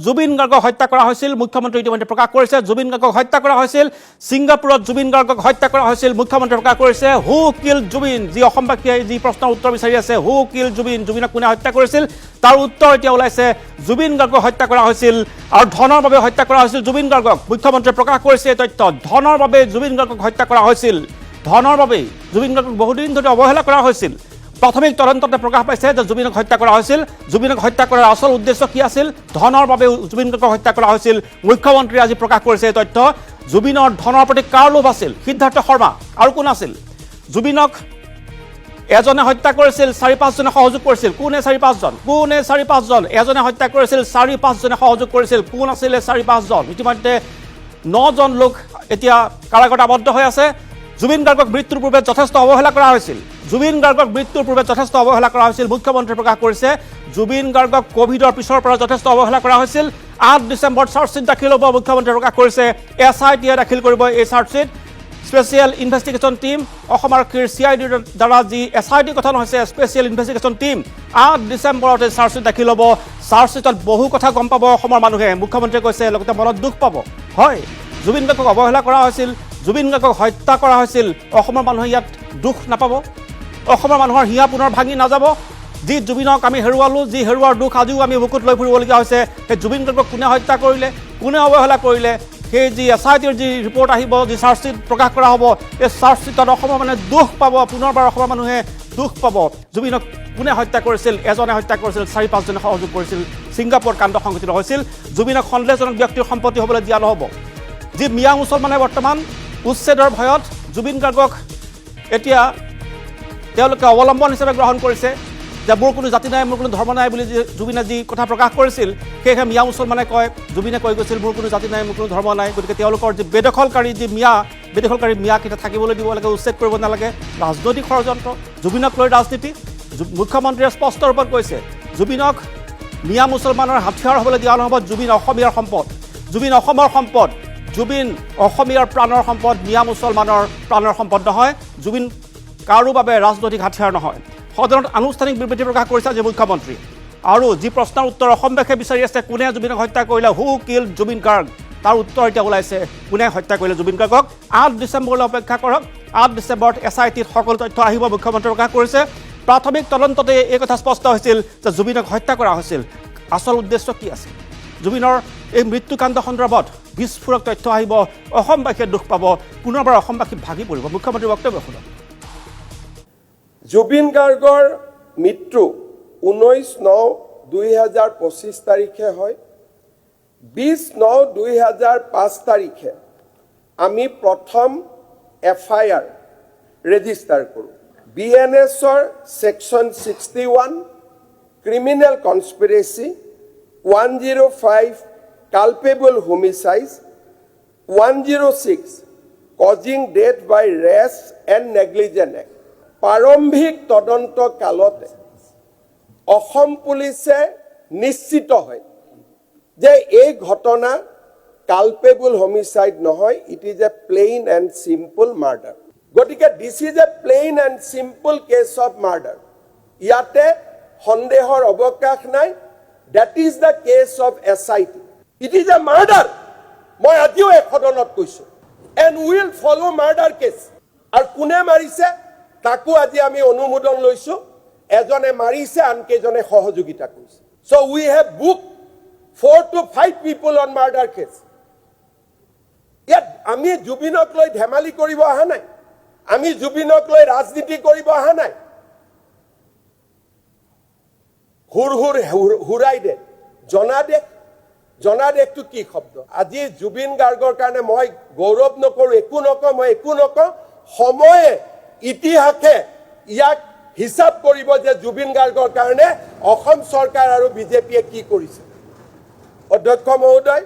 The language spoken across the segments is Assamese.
জুবিন গাৰ্গক হত্যা কৰা হৈছিল মুখ্যমন্ত্ৰী ইতিমধ্যে প্ৰকাশ কৰিছে জুবিন গাৰ্গক হত্যা কৰা হৈছিল ছিংগাপুৰত জুবিন গাৰ্গক হত্যা কৰা হৈছিল মুখ্যমন্ত্ৰী প্ৰকাশ কৰিছে হু কিল জুবিন যি অসমবাসীয়ে যি প্ৰশ্নৰ উত্তৰ বিচাৰি আছে হু কিল জুবিন জুবিনক কোনে হত্যা কৰিছিল তাৰ উত্তৰ এতিয়া ওলাইছে জুবিন গাৰ্গক হত্যা কৰা হৈছিল আৰু ধনৰ বাবে হত্যা কৰা হৈছিল জুবিন গাৰ্গক মুখ্যমন্ত্ৰীয়ে প্ৰকাশ কৰিছে এই তথ্য ধনৰ বাবে জুবিন গাৰ্গক হত্যা কৰা হৈছিল ধনৰ বাবে জুবিন গাৰ্গক বহুদিন ধৰি অৱহেলা কৰা হৈছিল প্ৰাথমিক তদন্ততে প্ৰকাশ পাইছে যে জুবিনক হত্যা কৰা হৈছিল জুবিনক হত্যা কৰাৰ আসল উদ্দেশ্য কি আছিল ধনৰ বাবে জুবিন গাৰ্গক হত্যা কৰা হৈছিল মুখ্যমন্ত্ৰী আজি প্ৰকাশ কৰিছে এই তথ্য জুবিনৰ ধনৰ প্ৰতি কাৰ লোভ আছিল সিদ্ধাৰ্থ শৰ্মা আৰু কোন আছিল জুবিনক এজনে হত্যা কৰিছিল ৪-৫ জনে সহযোগ কৰিছিল কোনে ৪-৫ জন এজনে হত্যা কৰিছিল ৪-৫ জনে সহযোগ কৰিছিল কোন আছিল ৪-৫ জন ইতিমধ্যে ৯ জন লোক এতিয়া কাৰাগাৰত আবদ্ধ হৈ আছে জুবিন গাৰ্গক মৃত্যুৰ পূৰ্বে যথেষ্ট অৱহেলা কৰা হৈছিল জুবিন গাৰ্গক মৃত্যুৰ পূৰ্বে যথেষ্ট অৱহেলা কৰা হৈছিল মুখ্যমন্ত্ৰী প্ৰকাশ কৰিছে জুবিন গাৰ্গক কোভিডৰ পিছৰ পৰা যথেষ্ট অৱহেলা কৰা হৈছিল ৮ ডিচেম্বৰত চাৰ্জশ্বিট দাখিল হ'ব মুখ্যমন্ত্ৰী প্ৰকাশ কৰিছে এছআইটিয়ে দাখিল কৰিব এই charge sheet special investigation team Assam আৰক্ষীৰ চিআইডিৰ দ্বাৰা যি এছআইটি গঠন হৈছে স্পেচিয়েল ইনভেষ্টিগেশ্যন টীম ৮ ডিচেম্বৰত এই চাৰ্জশ্বিট দাখিল হ'ব চাৰ্জশ্বিটত বহু কথা গম পাব অসমৰ মানুহে মুখ্যমন্ত্ৰীয়ে কৈছে লগতে মনত দুখ পাব হয় জুবিন গাৰ্গক অৱহেলা কৰা হৈছিল জুবিন গাৰ্গক হত্যা কৰা হৈছিল অসমৰ মানুহে ইয়াত দুখ নাপাব অসমৰ মানুহৰ হিয়া পুনৰ ভাঙি নাযাব যি জুবিনক আমি হেৰুৱালোঁ যি হেৰুৱাৰ দুখ আজিও আমি বুকুত লৈ ফুৰিবলগীয়া হৈছে সেই জুবিন গাৰ্গক কোনে হত্যা কৰিলে কোনে অৱহেলা কৰিলে সেই যি এছআইটিৰ যি ৰিপৰ্ট আহিব যি চাৰ্জশ্বিট প্ৰকাশ কৰা হ'ব এই চাৰ্জশ্বিটত অসমৰ মানুহে দুখ পাব পুনৰবাৰ অসমৰ মানুহে দুখ পাব জুবিনক কোনে হত্যা কৰিছিল এজনে হত্যা কৰিছিল ৪-৫ জনে সহযোগ কৰিছিল ছিংগাপুৰত কাণ্ড সংঘটিত হৈছিল জুবিনক সন্দেহজনক ব্যক্তিৰ সম্পত্তি হ'বলৈ দিয়া নহ'ব যি মিয়া মুছলমানে বৰ্তমান উচ্ছেদৰ ভয়ত জুবিন গাৰ্গক এতিয়া তেওঁলোকে অৱলম্বন হিচাপে গ্ৰহণ কৰিছে যে মোৰ কোনো জাতি নাই মোৰ কোনো ধৰ্ম নাই বুলি জুবিনে যি কথা প্ৰকাশ কৰিছিল সেয়েহে মিয়া মুছলমানে কয় জুবিনে কৈ গৈছিল মোৰ কোনো জাতি নাই মোৰ কোনো ধৰ্ম নাই গতিকে তেওঁলোকৰ যি বেদখলকাৰী মিয়াক এতিয়া থাকিবলৈ দিব লাগে উচ্ছেদ কৰিব নালাগে ৰাজনৈতিক ষড়যন্ত্ৰ জুবিনক লৈ ৰাজনীতি মুখ্যমন্ত্ৰীয়ে স্পষ্ট ৰূপত কৈছে জুবিনক মিয়া মুছলমানৰ হাথিয়াৰ হ'বলৈ দিয়া নহ'ব জুবিন অসমীয়াৰ সম্পদ জুবিন অসমৰ সম্পদ জুবিন অসমীয়াৰ প্ৰাণৰ সম্পদ মিয়া মুছলমানৰ প্ৰাণৰ সম্পদ নহয় জুবিন কাৰো বাবে ৰাজনৈতিক হাথিয়াৰ নহয় সদনত আনুষ্ঠানিক বিবৃতি প্ৰকাশ কৰিছে আজি মুখ্যমন্ত্ৰী আৰু যি প্ৰশ্নৰ উত্তৰ অসমবাসীয়ে বিচাৰি আছে কোনে জুবিনক হত্যা কৰিলে হু কিল জুবিন গাৰ্গ তাৰ উত্তৰ এতিয়া ওলাইছে কোনে হত্যা কৰিলে জুবিন গাৰ্গক ৮ ডিচেম্বৰলৈ অপেক্ষা কৰক ৮ ডিচেম্বৰত এছআইটিত সকলো তথ্য আহিব মুখ্যমন্ত্ৰী প্ৰকাশ কৰিছে প্ৰাথমিক তদন্ততে এই কথা স্পষ্ট হৈছিল যে জুবিনক হত্যা কৰা হৈছিল আসল উদ্দেশ্য কি আছিল জুবিনৰ এই মৃত্যুকাণ্ড সন্দৰ্ভত বিস্ফোৰক তথ্য আহিব অসমবাসীয়ে দুখ পাব পুনৰবাৰ অসমবাসী ভাগি পৰিব মুখ্যমন্ত্ৰীৰ বক্তব্য শুনক জুবিন গাৰ্গৰ মৃত্যু 19/9/2025 তাৰিখে হয় 20/9/2005 তাৰিখে আমি প্ৰথম FIR ৰেজিষ্টাৰ কৰোঁ BNSৰ section 61 criminal কনস্পিৰেচি 105 culpable homicides 106 causing death by rash and negligence act প্ৰাৰম্ভিক তদন্ত কালতে অসম পুলিচে নিশ্চিত হয় যে এই ঘটনা কালপেবল হোমিসাইড নহয় it is a plain and simple murder গতিকে this is a plain and simple case of murder ইয়াতে সন্দেহৰ অৱকাশ নাই that is the case of SIT it is a murder মই আজিও এক সদনত কৈছো and we will follow murder case আৰু কোনে মাৰিছে তাকো আজি আমি অনুমোদন লৈছো এজনে মাৰিছে আনকেজনে সহযোগিতা কৰিছে so we have booked 4 to 5 people on murder case ইয়াত আমি জুবিনক লৈ ধেমালি কৰিব অহা নাই আমি জুবিনক লৈ ৰাজনীতি কৰিব অহা নাই হুৰাই দে জনাদেশটো কি শব্দ আজি জুবিন গাৰ্গৰ কাৰণে মই গৌৰৱ নকৰো একো নকওঁ সময়ে ইতিহাসে ইয়াক হিচাপ কৰিব যে জুবিন গাৰ্গৰ কাৰণে অসম চৰকাৰ আৰু বিজেপিয়ে কি কৰিছে অধ্যক্ষ মহোদয়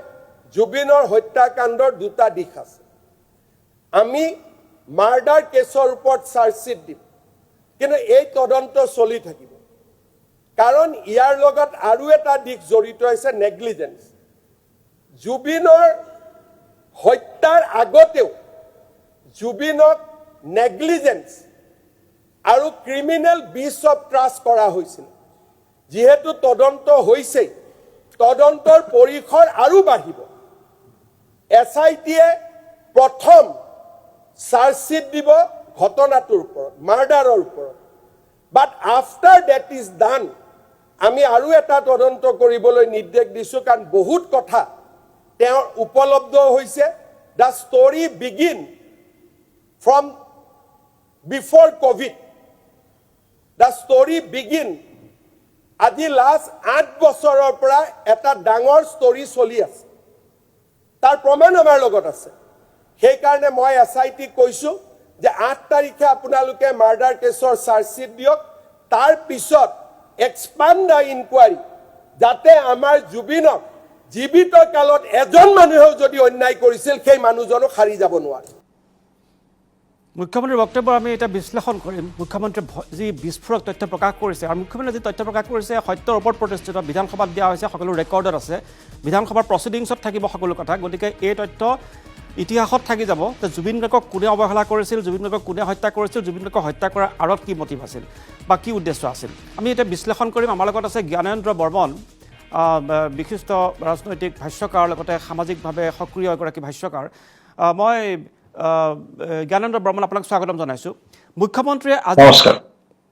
জুবিনৰ হত্যাকাণ্ডৰ দুটা দিশ আছে আমি মাৰ্ডাৰ কেছৰ ওপৰত চাৰ্জশ্বিট দিম কিন্তু এই তদন্ত চলি থাকিব কাৰণ ইয়াৰ লগত আৰু এটা দিশ জড়িত আছে নেগলিজেন্স জুবিনৰ হত্যাৰ আগতেও জুবিনক নেগলিজেন্স আৰু ক্ৰিমিনেল ব্ৰিচ অফ ট্ৰাষ্ট কৰা হৈছিল যেহেতু তদন্ত হৈছে তদন্তৰ পৰিসৰ আৰু বাঢ়িব SITয়ে প্ৰথম চাৰ্জশ্বিট দিব ঘটনাটোৰ ওপৰত মাৰ্ডাৰৰ ওপৰত বাট আফটাৰ ডেট ইজ ডান আমি আৰু এটা তদন্ত কৰিবলৈ নিৰ্দেশ দিছোঁ কাৰণ বহুত কথা তেওঁৰ উপলব্ধ হৈছে the story begin from before Covid the story begin আজি লাষ্ট 8 বছৰৰ পৰা এটা ডাঙৰ ষ্টৰী চলি আছে তাৰ প্ৰমাণ আমাৰ লগত আছে সেইকাৰণে মই SITক কৈছোঁ যে 8 তাৰিখে আপোনালোকে মাৰ্ডাৰ কেছৰ চাৰ্জশ্বিট দিয়ক তাৰ পিছত এক্সপাণ্ড দ্য ইনকুৱাৰী যাতে আমাৰ জুবিনক জীৱিত কালত এজন মানুহেও যদি অন্যায় কৰিছিল সেই মানুহজনক সাৰি যাব নোৱাৰে মুখ্যমন্ত্ৰীৰ বক্তব্য আমি এটা বিশ্লেষণ কৰিম মুখ্যমন্ত্ৰীয়ে যি বিস্ফোৰক তথ্য প্ৰকাশ কৰিছে আৰু মুখ্যমন্ত্ৰীয়ে যি তথ্য প্ৰকাশ কৰিছে সত্যৰ ওপৰত প্ৰতিষ্ঠিত বিধানসভাত দিয়া হৈছে সকলো ৰেকৰ্ডত আছে বিধানসভাৰ প্ৰচিডিংছত থাকিব সকলো কথা গতিকে এই তথ্য ইতিহাসত থাকি যাব যে জুবিন গাৰ্গক কোনে অৱহেলা কৰিছিল জুবিন গাৰ্গক কোনে হত্যা কৰিছিল জুবিন গাৰ্গক হত্যা কৰাৰ আঁৰত কি মটিভ আছিল বা কি উদ্দেশ্য আছিল আমি এতিয়া বিশ্লেষণ কৰিম আমাৰ লগত আছে জ্ঞানেন্দ্ৰ বৰ্মন বিশিষ্ট ৰাজনৈতিক ভাষ্যকাৰ লগতে সামাজিকভাৱে সক্ৰিয় এগৰাকী ভাষ্যকাৰ মই জ্ঞানেন্দ্ৰ বৰ্মন আপোনাক স্বাগতম জনাইছোঁ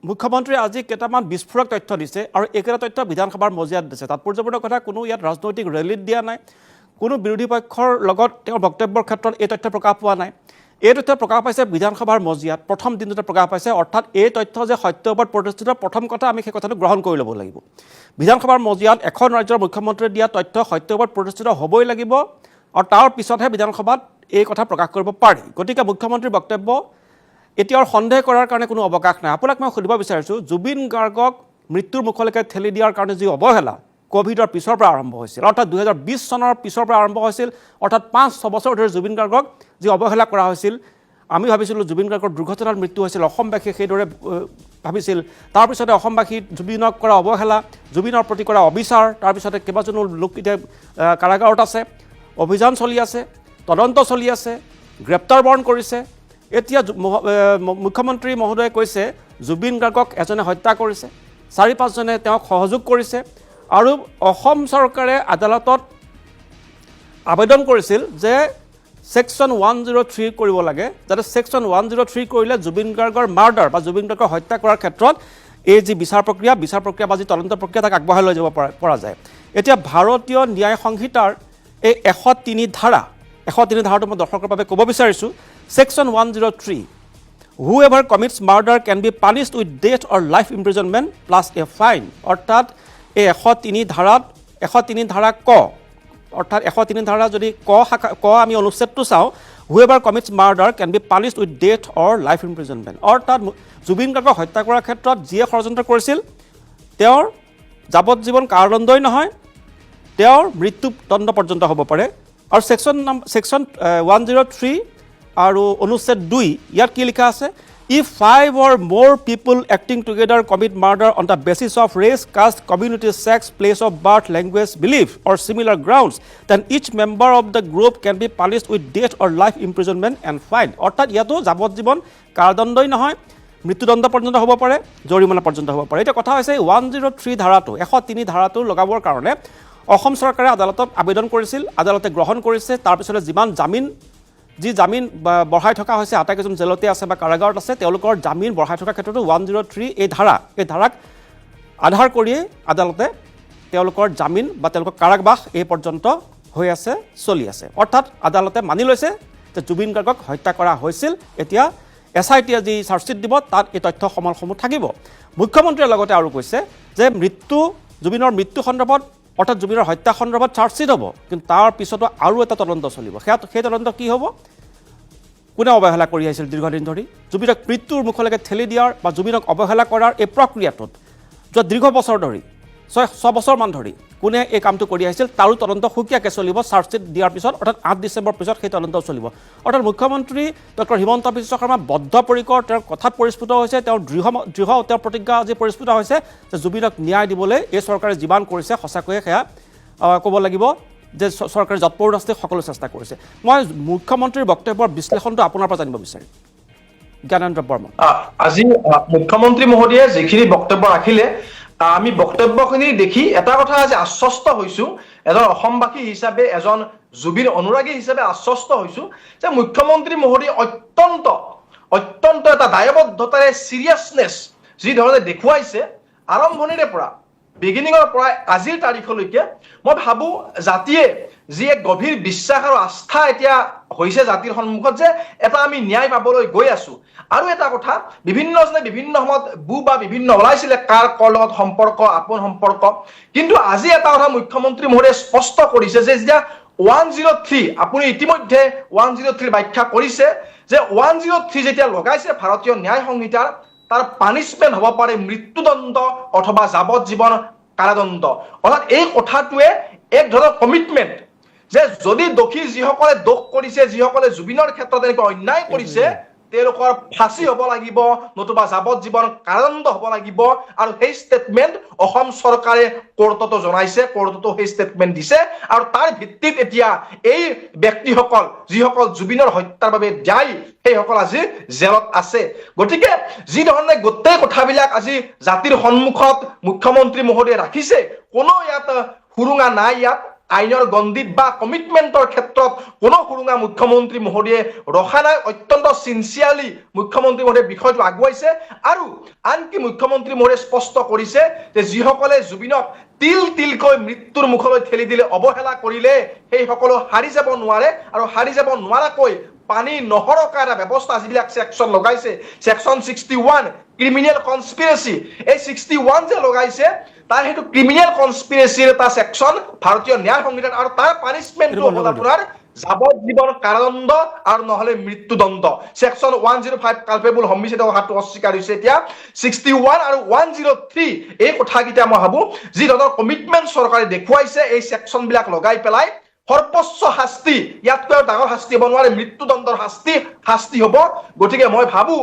মুখ্যমন্ত্ৰীয়ে আজি কেইটামান বিস্ফোৰক তথ্য দিছে আৰু এইকেইটা তথ্য বিধানসভাৰ মজিয়াত দিছে তাৎপৰ্যপূৰ্ণ কথা কোনো ইয়াত ৰাজনৈতিক ৰেলীত দিয়া নাই কোনো বিৰোধী পক্ষৰ লগত তেওঁৰ বক্তব্যৰ ক্ষেত্ৰত এই তথ্য প্ৰকাশ পোৱা নাই এই তথ্য প্ৰকাশ পাইছে বিধানসভাৰ মজিয়াত প্ৰথম দিনটোতে প্ৰকাশ পাইছে অৰ্থাৎ এই তথ্য যে সত্যৰ ওপৰত প্ৰতিষ্ঠিত প্ৰথম কথা আমি সেই কথাটো গ্ৰহণ কৰি ল'ব লাগিব বিধানসভাৰ মজিয়াত এখন ৰাজ্যৰ মুখ্যমন্ত্ৰীয়ে দিয়া তথ্য সত্যৰ ওপৰত প্ৰতিষ্ঠিত হ'বই লাগিব আৰু তাৰ পিছতহে বিধানসভাত এই কথা প্ৰকাশ কৰিব পাৰি গতিকে মুখ্যমন্ত্ৰীৰ বক্তব্য এতিয়াও সন্দেহ কৰাৰ কাৰণে কোনো অৱকাশ নাই আপোনাক মই সুধিব বিচাৰিছোঁ জুবিন গাৰ্গক মৃত্যুৰ মুখলৈকে ঠেলি দিয়াৰ কাৰণে যি অৱহেলা কোভিডৰ পিছৰ পৰা আৰম্ভ হৈছিল অৰ্থাৎ 2020 চনৰ পিছৰ পৰা আৰম্ভ হৈছিল অৰ্থাৎ 5-6 বছৰ ধৰি জুবিন গাৰ্গক যি অৱহেলা কৰা হৈছিল আমি ভাবিছিলোঁ জুবিন গাৰ্গৰ দুৰ্ঘটনাত মৃত্যু হৈছিল অসমবাসীয়ে সেইদৰে ভাবিছিল তাৰপিছতে অসমবাসী জুবিনক কৰা অৱহেলা জুবিনৰ প্ৰতি কৰা অবিচাৰ তাৰপিছতে কেইবাজনো লোক এতিয়া কাৰাগাৰত আছে অভিযান চলি আছে তদন্ত চলি আছে গ্ৰেপ্তাৰ বৰণ কৰিছে এতিয়া মুখ্যমন্ত্ৰী মহোদয়ে কৈছে জুবিন গাৰ্গক এজনে হত্যা কৰিছে 4-5জনে তেওঁক সহযোগ কৰিছে আৰু অসম চৰকাৰে আদালতত আবেদন কৰিছিল যে সেকশন 103 কৰিব লাগে যাতে সেকশন 103 কৰিলে জুবিন গাৰ্গৰ মাৰ্ডাৰ বা জুবিন গাৰ্গক হত্যা কৰাৰ ক্ষেত্ৰত এই যি বিচাৰ প্ৰক্ৰিয়া বা যি তদন্ত প্ৰক্ৰিয়া তাক আগবঢ়াই লৈ যাব পৰা যায় এতিয়া ভাৰতীয় ন্যায় সংহিতাৰ এই 103 ধাৰাটো মই দৰ্শকৰ বাবে ক'ব বিচাৰিছোঁ section 103 whoever commits murder can be punished with death or life imprisonment plus a fine অৰ্থাৎ এই 103 ধাৰা ক অৰ্থাৎ 103 ধাৰা যদি ক আমি অনুচ্ছেদটো চাওঁ whoever commits murder can be punished with death or life imprisonment অৰ্থাৎ জুবিন গাৰ্গক হত্যা কৰাৰ ক্ষেত্ৰত যিয়ে ষড়যন্ত্ৰ কৰিছিল তেওঁৰ যাৱজ্জীৱন কাৰাদণ্ডই নহয় তেওঁৰ মৃত্যুদণ্ড পৰ্যন্ত হ'ব পাৰে আৰু সেকশন 103 আৰু অনুচ্ছেদ 2 ইয়াত কি লিখা আছে if 5 or more people acting together commit murder on the basis of race, caste, community, sex, place of birth, language, belief or similar grounds, then each member of the group can be punished with death or life imprisonment and fine. অৰ্থাৎ ইয়াতো যাৱজ্জীৱন কাৰাদণ্ডই নহয় মৃত্যুদণ্ড পৰ্যন্ত হ'ব পাৰে জৰিমনা পৰ্যন্ত হ'ব পাৰে এটা কথা হৈছে 103 ধাৰাটো 103 ধাৰাটো লগাবৰ কাৰণে অসম চৰকাৰে আদালতত আবেদন কৰিছিল আদালতে গ্ৰহণ কৰিছে তাৰ পিছতে যি জামিন বঢ়াই থকা হৈছে আটাইকেইজন জেলতে আছে বা কাৰাগাৰত আছে তেওঁলোকৰ জামিন বঢ়াই থকা ক্ষেত্ৰতো 103 এই ধাৰাক আধাৰ কৰিয়ে আদালতে তেওঁলোকৰ জামিন বা তেওঁলোকৰ কাৰাবাস এই পৰ্যন্ত হৈ আছে চলি আছে অৰ্থাৎ আদালতে মানি লৈছে যে জুবিন গাৰ্গক হত্যা কৰা হৈছিল এতিয়া SITয়ে যি চাৰ্জশ্বিট দিব তাত এই তথ্য সমলসমূহ থাকিব মুখ্যমন্ত্ৰীয়ে লগতে আৰু কৈছে যে জুবিনৰ মৃত্যু সন্দৰ্ভত অৰ্থাৎ জুবিনৰ হত্যা সন্দৰ্ভত চাৰ্জশ্বিট হ'ব কিন্তু তাৰ পিছতো আৰু এটা তদন্ত চলিব সেই তদন্ত কি হ'ব কোনে অৱহেলা কৰি আহিছিল দীৰ্ঘদিন ধৰি জুবিনক মৃত্যুৰ মুখলৈকে ঠেলি দিয়াৰ বা জুবিনক অৱহেলা কৰাৰ এই প্ৰক্ৰিয়াটোত যোৱা দীৰ্ঘ বছৰ ধৰি 6 বছৰমান ধৰি কোনে এই কামটো কৰি আহিছিল তাৰো তদন্ত সুকীয়াকৈ চলিব চাৰ্জশ্বিট দিয়াৰ পিছত অৰ্থাৎ 8 ডিচেম্বৰ পিছত সেই তদন্ত চলিব অৰ্থাৎ মুখ্যমন্ত্ৰী ডক্টৰ হিমন্ত বিশ্ব শৰ্মা বদ্ধপৰিকৰ তেওঁৰ কথাত পৰিস্ফুট হৈছে তেওঁৰ দৃঢ় তেওঁৰ প্ৰতিজ্ঞা আজি পৰিস্ফুট হৈছে যে জুবিনক ন্যায় দিবলৈ এই চৰকাৰে যিমান কৰিছে সঁচাকৈয়ে সেয়া ক'ব লাগিব যে চৰকাৰে যৎপৰোনাস্তি সকলো চেষ্টা কৰিছে মই মুখ্যমন্ত্ৰীৰ বক্তব্যৰ বিশ্লেষণটো আপোনাৰ পৰা জানিব বিচাৰিম জ্ঞানেন্দ্ৰ বৰ্মন আজি মুখ্যমন্ত্ৰী মহোদয়ে যিখিনি বক্তব্য ৰাখিলে আমি বক্তব্যখিনি দেখি এটা কথা যে আশ্বস্ত হৈছো, এজন অসমবাসী হিচাপে, এজন জুবিন অনুৰাগী হিচাপে আশ্বস্ত হৈছো যে মুখ্যমন্ত্ৰী মহোদয় অত্যন্ত এটা দায়বদ্ধতাৰে চিৰিয়াছনেছ যি ধৰণে দেখুৱাইছে আৰম্ভণিৰে পৰা, বিগিনিঙৰ পৰা আজিৰ তাৰিখলৈকে, মই ভাবো জাতিয়ে যি এক গভীৰ বিশ্বাস আৰু আস্থা এতিয়া হৈছে জাতিৰ সন্মুখত যে এটা আমি ন্যায় পাবলৈ গৈ আছো। আৰু এটা কথা, বিভিন্নজনে বিভিন্ন সময়ত বা বিভিন্ন ওলাইছিলে কাৰ লগত সম্পৰ্ক, আপোন সম্পৰ্ক, কিন্তু আজি এটা কথা মুখ্যমন্ত্ৰী মহোদয়ে স্পষ্ট কৰিছে যে যেতিয়া 103, আপুনি ইতিমধ্যে 103 ব্যাখ্যা কৰিছে যে 103 যেতিয়া লগাইছে ভাৰতীয় ন্যায় সংহিতাৰ, তাৰ পানিশমেন্ট হ'ব পাৰে মৃত্যুদণ্ড অথবা যাৱজ্জীৱন কাৰাদণ্ড। অৰ্থাৎ এই কথাটোৱে এক ধৰণৰ কমিটমেণ্ট যে যদি দোষী যিসকলে দোষ কৰিছে, যিসকলে জুবিনৰ ক্ষেত্ৰত এনেকুৱা অন্যায় কৰিছে, তেওঁলোকৰ ফাঁচি হ'ব লাগিব, নতুবা যাৱজ্জীৱন কাৰাদণ্ড হ'ব লাগিব। আৰু সেই ষ্টেটমেণ্ট অসম চৰকাৰে কোৰ্টতো জনাইছে, কোৰ্টতো সেই ষ্টেটমেণ্ট দিছে। আৰু তাৰ ভিত্তিত এতিয়া এই ব্যক্তিসকল যিসকল জুবিনৰ হত্যাৰ বাবে দায়ী, সেইসকল আজি জেলত আছে। গতিকে যি ধৰণে গোটেই কথাবিলাক আজি জাতিৰ সন্মুখত মুখ্যমন্ত্ৰী মহোদয়ে ৰাখিছে, কোনো ইয়াত সুৰুঙা নাই, ইয়াত আইনৰ গণ্ডিত বা কমিটমেণ্টৰ ক্ষেত্ৰত কোনো সুৰুঙা মুখ্যমন্ত্ৰী মহোদয়ে ৰখা নাই। অত্যন্ত চিনচিয়াৰলি মুখ্যমন্ত্ৰী মহোদয়ে বিষয়টো আগুৱাইছে। আৰু আনকি মুখ্যমন্ত্ৰী মহোদয়ে স্পষ্ট কৰিছে যে যিসকলে জুবিনক তিলকৈ মৃত্যুৰ মুখলৈ ঠেলি দিলে, অৱহেলা কৰিলে, সেই সকলো হাৰি যাব নোৱাৰে। আৰু হাৰি যাব নোৱাৰাকৈ পানী নহৰকা এটা ব্যৱস্থা যিবিলাক ছেকশ্যন লগাইছে, ছেকশ্যন 61 ক্ৰিমিনেল কনস্পিৰেচি, এই 61 যে লগাইছে তাৰ সেইটো ক্ৰিমিনেল কনস্পিৰেচিৰ এটা ছেকশ্যন ভাৰতীয় ন্যায় সংহিতাত। আৰু তাৰ পানিশমেণ্টটো হ'ল আপোনাৰ যাৱজ্জীৱন কাৰাদণ্ড আৰু নহলে মৃত্যুদণ্ড। ছেকশ্যন 105 কালপেবল হোমিসাইড অহাটো অস্বীকাৰ হৈছে। এতিয়া 61 আৰু 103 এই কথাকেইটা মই ভাবো যি ধৰণৰ কমিটমেণ্ট চৰকাৰে দেখুৱাইছে, এই ছেকশ্যন বিলাক লগাই পেলাই সৰ্বোচ্চ শাস্তি, ইয়াতকৈ আৰু ডাঙৰ শাস্তি হ'ব নোৱাৰে, মৃত্যুদণ্ডৰ শাস্তি হ'ব। গতিকে মই ভাবো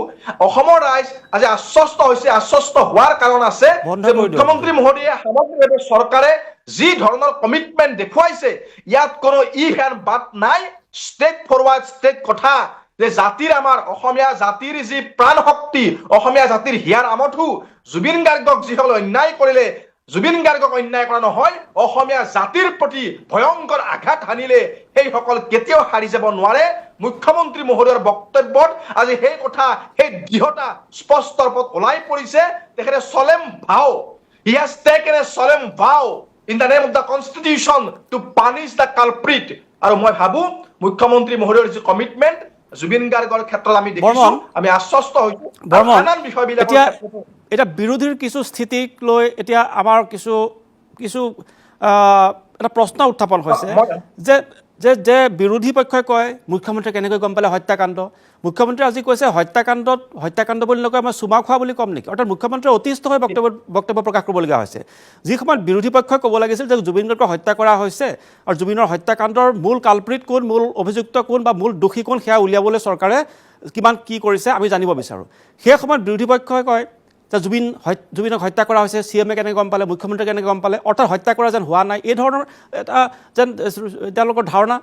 অসমৰ ৰাইজ আজি আশ্বস্ত হৈছে। আশ্বস্ত হোৱাৰ কাৰণ আছে যে মুখ্যমন্ত্ৰী মহোদয়ে সামগ্ৰিকভাৱে চৰকাৰে যি ধৰণৰ কমিটমেণ্ট দেখুৱাইছে, ইয়াত কোনো ইফ এণ্ড বাট নাই, ষ্ট্ৰেট ফৰৱাৰ্ড ষ্ট্ৰেট কথা যে জাতিৰ, আমাৰ অসমীয়া জাতিৰ যি প্ৰাণ শক্তি, অসমীয়া জাতিৰ হিয়াৰ আমঠু, জুবিন গাৰ্গক যিসকলে অন্যায় কৰিলে, জুবিন গাৰ্গক অন্যায় কৰা নহয়, অসমীয়া জাতিৰ প্ৰতি ভয়ংকৰ আঘাত হানিলে, সেইসকল কেতিয়াও হাৰি যাব নোৱাৰে। মুখ্যমন্ত্ৰী মহোদয়ৰ বক্তব্যত আজি সেই কথা, সেই দৃঢ়তা স্পষ্ট ৰূপত ওলাই পৰিছে। তেখেতে solemn vow, he has taken a solemn vow in the name of the constitution to punish the culprit. আৰু মই ভাবো মুখ্যমন্ত্ৰী মহোদয়ৰ যি কমিটমেণ্ট জুবিন গাৰ্গৰ ক্ষেত্ৰত আমি দেখিছো, আমি আশ্বস্ত হৈছো। নানান বিষয়বিলাক এটা বিৰোধীৰ কিছু স্থিতিক লৈ এতিয়া আমাৰ কিছু এটা প্ৰশ্ন উত্থাপন হৈছে যে যে যে বিৰোধী পক্ষই কয় মুখ্যমন্ত্ৰী কেনেকৈ গম পালে হত্যাকাণ্ড। মুখ্যমন্ত্ৰী আজি কৈছে হত্যাকাণ্ড বুলি নকয়, মই চুমা খোৱা বুলি ক'ম নেকি। অৰ্থাৎ মুখ্যমন্ত্ৰীয়ে অতিষ্ঠ হৈ বক্তব্য প্ৰকাশ কৰিবলগীয়া হৈছে। যি সময়ত বিৰোধী পক্ষই ক'ব লাগিছিল যে জুবিন গাৰ্গক হত্যা কৰা হৈছে আৰু জুবিনৰ হত্যাকাণ্ডৰ মূল কালপ্ৰিট কোন, মূল অভিযুক্ত কোন বা মূল দোষী কোন, সেয়া উলিয়াবলৈ চৰকাৰে কিমান কি কৰিছে আমি জানিব বিচাৰোঁ। সেই সময়ত বিৰোধী পক্ষই কয় যে জুবিনক হত্যা কৰা হৈছে, CM কেনেকৈ গম পালে, মুখ্যমন্ত্ৰী কেনেকৈ গম পালে, অৰ্থাৎ হত্যা কৰা যেন হোৱা নাই, এই ধৰণৰ এটা যেন তেওঁলোকৰ ধাৰণা।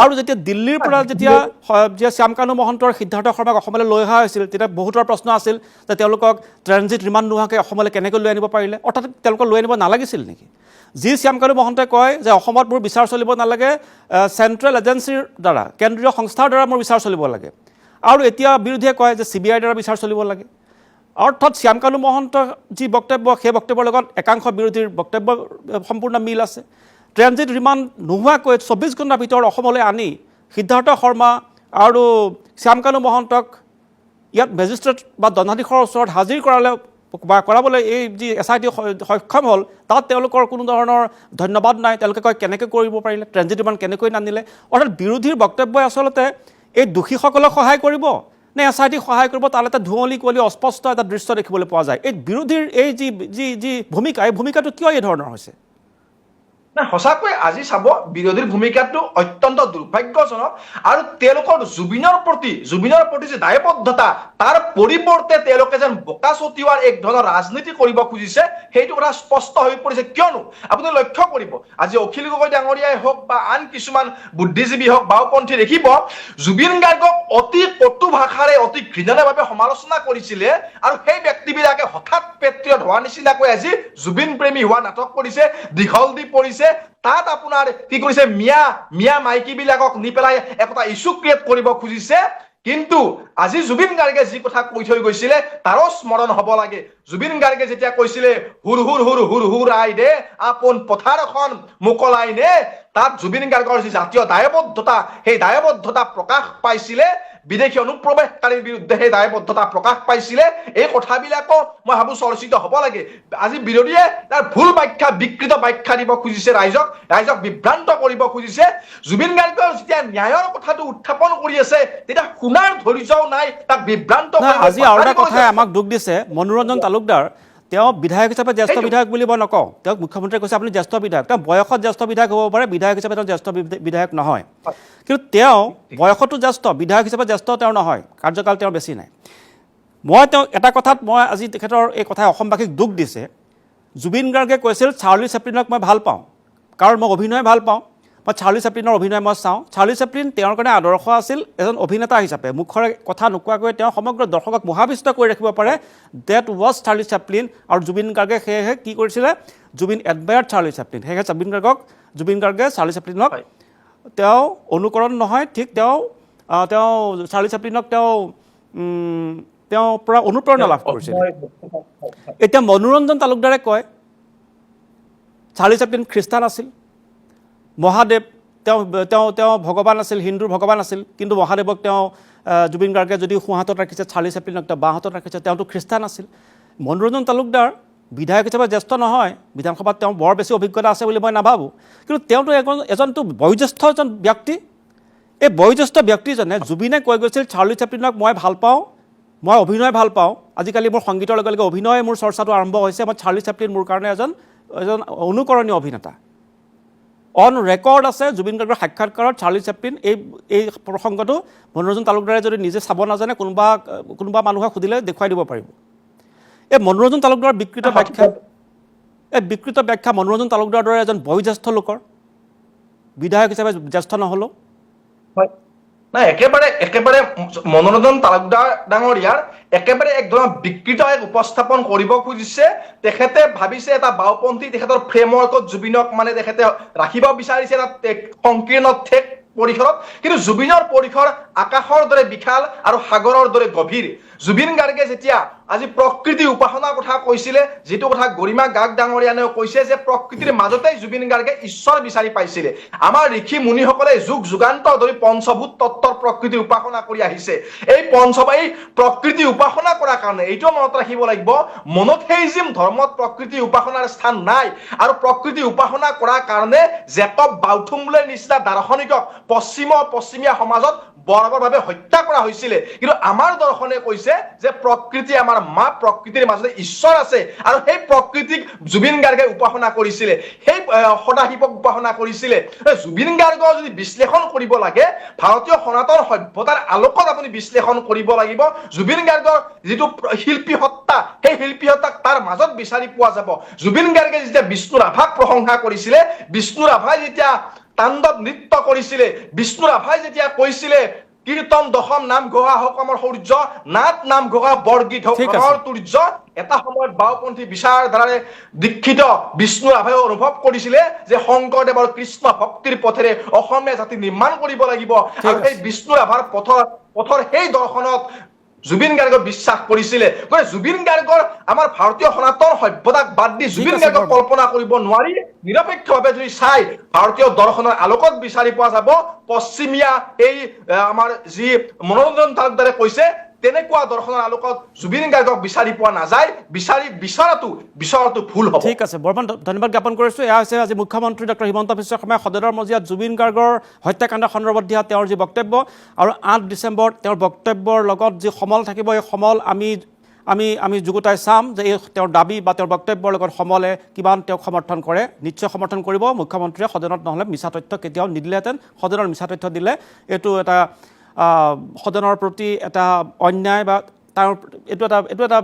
আৰু যেতিয়া দিল্লীৰ পৰা যেতিয়া শ্যামকানু মহন্তৰ সিদ্ধাৰ্থ শৰ্মাক অসমলৈ লৈ অহা হৈছিল, তেতিয়া বহুতৰ প্ৰশ্ন আছিল যে তেওঁলোকক ট্ৰেনজিট ৰিমাণ্ড নোহোৱাকৈ অসমলৈ কেনেকৈ লৈ আনিব পাৰিলে, অৰ্থাৎ তেওঁলোকক লৈ আনিব নালাগিছিল নেকি। যি শ্যামকানু মহন্তই কয় যে অসমত মোৰ বিচাৰ চলিব নালাগে, চেণ্ট্ৰেল এজেঞ্চিৰ দ্বাৰা, কেন্দ্ৰীয় সংস্থাৰ দ্বাৰা মোৰ বিচাৰ চলিব লাগে। আৰু এতিয়া বিৰোধীয়ে কয় যে CBIৰ দ্বাৰা বিচাৰ চলিব লাগে। অৰ্থাৎ শ্যামকানু মহন্তৰ যি বক্তব্য, সেই বক্তব্যৰ লগত একাংশ বিৰোধীৰ বক্তব্য সম্পূৰ্ণ মিল আছে। ট্ৰেনজিট ৰিমাণ্ড নোহোৱাকৈ 24 ঘণ্টাৰ ভিতৰত অসমলৈ আনি সিদ্ধাৰ্থ শৰ্মা আৰু শ্যামকানু মহন্তক ইয়াত মেজিষ্ট্ৰেট বা দণ্ডাধীশৰ ওচৰত হাজিৰ কৰাবলৈ এই যি SIT সক্ষম হ'ল, তাত তেওঁলোকৰ কোনো ধৰণৰ ধন্যবাদ নাই। তেওঁলোকে কয় কেনেকৈ কৰিব পাৰিলে, ট্ৰেনজিট ৰিমাণ্ড কেনেকৈ নানিলে। অৰ্থাৎ বিৰোধীৰ বক্তব্যই আচলতে এই দোষীসকলক সহায় কৰিব নে SIT সহায় কৰিব, তাত এটা ধুঁৱলি কুঁৱলী অস্পষ্ট এটা দৃশ্য দেখিবলৈ পোৱা যায়। এই বিৰোধীৰ এই যি ভূমিকা, এই ভূমিকাটো কিয় এই ধৰণৰ হৈছে? না সঁচাকৈ আজি চাব বিৰোধীৰ ভূমিকাটো অত্যন্ত দুৰ্ভাগ্যজনক আৰু তেওঁলোকৰ জুবিনৰ প্ৰতি যে দায়বদ্ধতা তাৰ পৰিৱৰ্তে তেওঁলোকে যেন বোকা ছটিওৱাৰ এক ধৰণৰ ৰাজনীতি কৰিব খুজিছে সেইটো কথা স্পষ্ট হৈ পৰিছে কিয়নো আপুনি লক্ষ্য কৰিব আজি অখিল গগৈ ডাঙৰীয়াই হওক বা আন কিছুমান বুদ্ধিজীৱী হওক বাওঁপন্থী দেখিব জুবিন গাৰ্গক অতি কটু ভাষাৰে অতি ঘৃণাভাৱে সমালোচনা কৰিছিলে আৰু সেই ব্যক্তিবিলাকে হঠাৎ পেট্ৰিয়ট হোৱা নিচিনাকৈ আজি জুবিন প্ৰেমী হোৱা নাটক কৰিছে দীঘল দি পৰিছে তাত আপোনাৰ কি কৰিছে মিয়া মাইকী বিলাকক নি পেলাই একটা ইস্যু ক্ৰিয়েট কৰিব খুজিছে কিন্তু আজি জুবিন গাৰ্গে যি কথা কৈ থৈ গৈছিলে তাৰো স্মৰণ হ'ব লাগে জুবিন গাৰ্গে যেতিয়া কৈছিলে হুৰ হুৰ হুৰ হুৰ হুৰ আই দে আপোন পথাৰখন মুকলাই নে তাত জুবিন গাৰ্গৰ যি জাতীয় দায়বদ্ধতা সেই দায়বদ্ধতা প্ৰকাশ পাইছিলে বিদেশী অনুপ্ৰৱেশকাৰীৰ বিৰুদ্ধে সেই দায়বদ্ধতা প্ৰকাশ পাইছিলে এই কথাবিলাকো মই ভাবো চৰ্চিত হ'ব লাগে আজি বিৰোধীয়ে তাৰ ভুল ব্যাখ্যা বিকৃত ব্যাখ্যা দিব খুজিছে ৰাইজক বিভ্ৰান্ত কৰিব খুজিছে জুবিন গাৰ্গৰ যেতিয়া ন্যায়ৰ কথাটো উত্থাপন কৰি আছে তেতিয়া শুনাৰ ধৈৰ্যও নাই তাক বিভ্ৰান্ত আজি আৰু এটা কথাই আমাক দুখ দিছে মনোৰঞ্জন তালুকদাৰ তেওঁ বিধায়ক হিচাপে জ্যেষ্ঠ বিধায়ক বুলি মই নকওঁ তেওঁক মুখ্যমন্ত্ৰীয়ে কৈছে আপুনি জ্যেষ্ঠ বিধায়ক তেওঁ বয়সত জ্যেষ্ঠ বিধায়ক হ'ব পাৰে বিধায়ক হিচাপে তেওঁ জ্যেষ্ঠ বিধায়ক নহয় কিন্তু তেওঁ বয়সতো জ্যেষ্ঠ বিধায়ক হিচাপে জ্যেষ্ঠ তেওঁ নহয় কাৰ্যকাল তেওঁৰ বেছি নাই মই তেওঁ এটা কথাত মই আজি তেখেতৰ এই কথাই অসমবাসীক দুখ দিছে জুবিন গাৰ্গে কৈছিল চাৰ্লি চেপলিনক মই ভাল পাওঁ কাৰণ মই অভিনয় ভাল পাওঁ মই চাৰ্লি চেপলিনৰ অভিনয় মই চাওঁ চাৰ্লি চেপলিন তেওঁৰ কাৰণে আদৰ্শ আছিল এজন অভিনেতা হিচাপে মুখৰে কথা নোকোৱাকৈ তেওঁ সমগ্ৰ দৰ্শকক মোহাবিষ্ট কৰি ৰাখিব পাৰে ডেট ৱাজ চাৰ্লি চেপলিন আৰু জুবিন গাৰ্গে সেয়েহে কি কৰিছিলে জুবিন এডমায়াৰ্ড চাৰ্লি চেপলিন সেয়েহে জুবিন গাৰ্গে চাৰ্লি চেপলিনক তেওঁ অনুকৰণ নহয় ঠিক তেওঁ চাৰ্লি চেপলিনক তেওঁ পৰা অনুপ্ৰেৰণা লাভ কৰিছিল এতিয়া মনোৰঞ্জন তালুকদাৰে কয় চাৰ্লি চেপলিন খ্ৰীষ্টান আছিল মহাদেৱ তেওঁ ভগৱান আছিল হিন্দুৰ ভগৱান আছিল কিন্তু মহাদেৱক তেওঁ জুবিন গাৰ্গে যদি সোঁহাতত ৰাখিছে চাৰ্লি চেপলিনক তেওঁ বাঁহাতত ৰাখিছে তেওঁতো খ্ৰীষ্টান আছিল মনোৰঞ্জন তালুকদাৰ বিধায়ক হিচাপে জ্যেষ্ঠ নহয় বিধানসভাত তেওঁ বৰ বেছি অভিজ্ঞতা আছে বুলি মই নাভাবোঁ কিন্তু তেওঁতো এজনতো বয়োজ্যেষ্ঠ এজন ব্যক্তি এই বয়োজ্যেষ্ঠ ব্যক্তিজনে জুবিনে কৈ গৈছিল চাৰ্লি চেপলিনক মই ভাল পাওঁ মই অভিনয় ভাল পাওঁ আজিকালি মোৰ সংগীতৰ লগে লগে অভিনয় মোৰ চৰ্চাটো আৰম্ভ হৈছে মই চাৰ্লি চেপলিন মোৰ কাৰণে এজন অনুকৰণীয় অভিনেতা অন ৰেকৰ্ড আছে জুবিন গাৰ্গৰ সাক্ষাৎকাৰত চাৰ্লি চেপলিন এই প্ৰসংগটো মনোৰঞ্জন তালুকদাৰে যদি নিজে চাব নাজানে কোনোবা মানুহক সুধিলে দেখুৱাই দিব পাৰিব এই মনোৰঞ্জন তালুকদাৰৰ বিকৃত ব্যাখ্যা মনোৰঞ্জন তালুকদাৰৰ দৰে এজন বয়োজ্যেষ্ঠ লোকৰ বিধায়ক হিচাপে জ্যেষ্ঠ নহ'লেও নাই একেবাৰে মনোৰঞ্জন তালুকদাৰ ডাঙৰীয়াৰ একেবাৰে এক ধৰণৰ বিকৃত এক উপস্থাপন কৰিব খুজিছে তেখেতে ভাবিছে এটা বাওঁপন্থী তেখেতৰ ফ্ৰেমৱৰ্কত জুবিনক মানে তেখেতে ৰাখিব বিচাৰিছে এটা সংকীৰ্ণ ঠেক পৰিসৰত কিন্তু জুবিনৰ পৰিসৰ আকাশৰ দৰে বিশাল আৰু সাগৰৰ দৰে গভীৰ জুবিন গাৰ্গে যেতিয়া আজি প্ৰকৃতি উপাসনাৰ কথা কৈছিলে যেটো কথা গৰিমা গাগ ডাঙৰীয়ানেও কৈছে যে প্ৰকৃতিৰ মাজতেই জুবিন গাৰ্গে ঈশ্বৰ বিচাৰি পাইছিলে আমাৰ ঋষি মুনিসকলে যুগ যুগান্তৰ ধৰি পঞ্চভূত তত্ত্বৰ প্ৰকৃতি উপাসনা কৰি আহিছে এই প্ৰকৃতি উপাসনা কৰাৰ কাৰণে এইটো মনত ৰাখিব লাগিব মনোথেইজিম ধৰ্মত প্ৰকৃতি উপাসনাৰ স্থান নাই আৰু প্ৰকৃতি উপাসনা কৰাৰ কাৰণে জেকব বাউথুম্বলেৰ নিচিনা দাৰ্শনিকক পশ্চিমীয়া সমাজত বৰ্বৰভাৱে হত্যা কৰা হৈছিলে কিন্তু আমাৰ দৰ্শনে কৈছে যে প্ৰকৃতি আমাৰ মা প্ৰকৃতিৰ মাজতে ঈশ্বৰ আছে আৰু সেই প্ৰকৃতিক জুবিন গাৰ্গে উপাসনা কৰিছিলে সেই সদাশিৱক উপাসনা কৰিছিলে জুবিন গাৰ্গৰ যদি বিশ্লেষণ কৰিব লাগে ভাৰতীয় সনাতন সভ্যতাৰ আলোকত আপুনি বিশ্লেষণ কৰিব লাগিব জুবিন গাৰ্গৰ যিটো শিল্পী সত্তা সেই শিল্পী সত্তাক তাৰ মাজত বিচাৰি পোৱা যাব জুবিন গাৰ্গে যেতিয়া বিষ্ণু ৰাভাক প্ৰশংসা কৰিছিলে বিষ্ণু ৰাভাই যেতিয়া তাণ্ডৱ নৃত্য কৰিছিলে বিষ্ণু ৰাভাই যেতিয়া কৈছিলে কীৰ্তন দশম নাম ঘোষা হওক আমাৰ সূৰ্য নাট নাম ঘোষা বৰগীত হওক আমাৰ সূৰ্য এটা সময়ত বাওঁপন্থী বিচাৰধাৰাৰে দীক্ষিত বিষ্ণু ৰাভাই অনুভৱ কৰিছিলে যে শংকৰদেৱৰ কৃষ্ণ ভক্তিৰ পথেৰে অসমীয়া জাতি নিৰ্মাণ কৰিব লাগিব আৰু সেই বিষ্ণু ৰাভাৰ পথৰ সেই দৰ্শনত জুবিন গাৰ্গক বিশ্বাস কৰিছিলে গতিকে জুবিন গাৰ্গৰ আমাৰ ভাৰতীয় সনাতন সভ্যতাক বাদ দি জুবিন গাৰ্গক কল্পনা কৰিব নোৱাৰি নিৰপেক্ষভাৱে যদি চাই ভাৰতীয় দৰ্শনৰ আলোকত বিচাৰি পোৱা যাব পশ্চিমীয়া এই আমাৰ যি মনোৰঞ্জন তালুকদাৰে কৈছে তেনেকুৱা দৰ্শনৰ আলোকত জুবিন গাৰ্গক বিচাৰি পোৱা নাযায় বিচৰাটো ভুল হ'ব ঠিক আছে বৰ্মান ধন্যবাদ জ্ঞাপন কৰিছো এয়া হৈছে আজি মুখ্যমন্ত্ৰী ডক্টৰ হিমন্ত বিশ্ব শৰ্মাই সদনৰ মজিয়াত জুবিন গাৰ্গৰ হত্যাকাণ্ড সন্দৰ্ভত দিয়া তেওঁৰ যি বক্তব্য আৰু 8 ডিচেম্বৰ তেওঁৰ বক্তব্যৰ লগত যি সমল থাকিব এই সমল আমি যুগুতাই চাম যে এই তেওঁৰ দাবী বা তেওঁৰ বক্তব্যৰ লগত সমলে কিমান তেওঁক সমৰ্থন কৰে নিশ্চয় সমৰ্থন কৰিব মুখ্যমন্ত্ৰীয়ে সদনত নহ'লে মিছা তথ্য কেতিয়াও নিদিলেহেঁতেন সদনৰ মিছা তথ্য দিলে এইটো এটা সদনৰ প্ৰতি এটা অন্যায় বা তাৰ এইটো এটা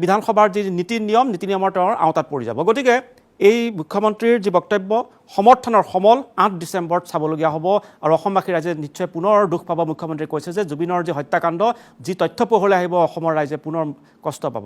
বিধানসভাৰ যি নীতি নিয়মৰ তেওঁৰ আওতাত পৰি যাব গতিকে এই মুখ্যমন্ত্ৰীৰ যি বক্তব্য সমৰ্থনৰ সমল 8 ডিচেম্বৰত চাবলগীয়া হ'ব আৰু অসমবাসী ৰাইজে নিশ্চয় পুনৰ দুখ পাব মুখ্যমন্ত্ৰীয়ে কৈছে যে জুবিনৰ যি হত্যাকাণ্ড যি তথ্য পোহৰলৈ আহিব অসমৰ ৰাইজে পুনৰ কষ্ট পাব